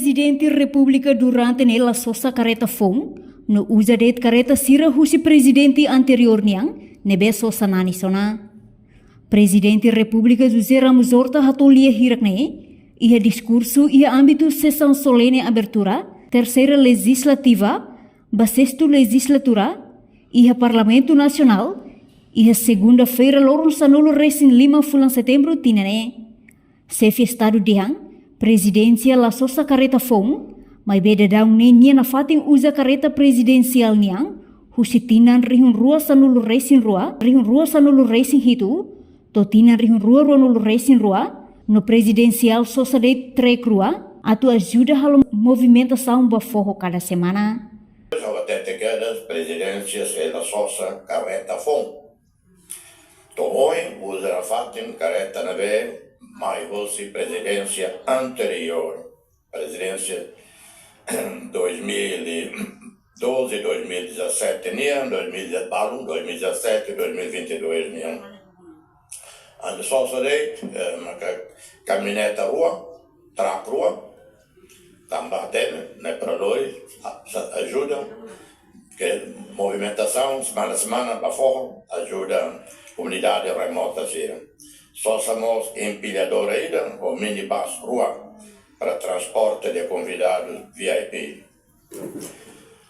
presidente República durante nela sosa careta fong, no usa det careta sira husi presidente anterior niang, nebe sosa nani sona. Presidente República José Ramos Horta hatolia hirakne, ia discurso ia âmbito sessão solene abertura, terceira legislativa, basexto legislatura, ia Parlamento Nacional, ia segunda-feira lorong sanolo resin 5 setembro tinane. Chefe Estado dihang, presidencia la sosa careta fong, mai beda daun nia na fating usa careta presidencial niang, husitinan rihun rua sanulu racing rua sanulu racing hitu, totinan rihun rua nulu racing rua, no presidencial sosa de trek rua, atu ajuda halo movimentação baforro cada semana. Até tequedas presidências e la sosa careta fong. Tohoi usa na fating careta nave, mai fosse presidência anterior, presidência 2012, 2017, 2017, 2022. A só dei uma caminhoneta rua, track rua, também, né, para dois, ajuda, que movimentação, semana a semana, para fora, ajuda a comunidade remota, só somos empilhador ainda, ou minibus rua, para transporte de convidados VIP.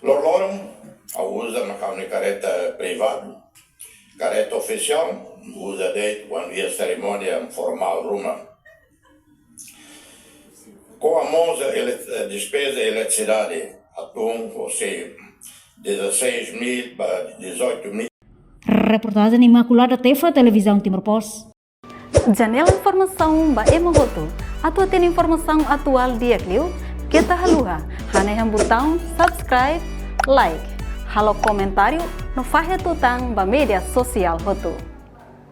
Lorlorum, a usa uma careta privada, careta oficial, usa de quando havia cerimônia formal ruma. Com a moça despesa de eletricidade, atum, ou seja, 16.000 para 18.000. Reportagem Imaculada Tefa, Televisão Timor Post. Janela informação ba emohoto. Atua tem informação atual dia Clio. Kita haluha. Haneham botão subscribe, like. Halo comentário no fahe tutang ba media sosial hoto.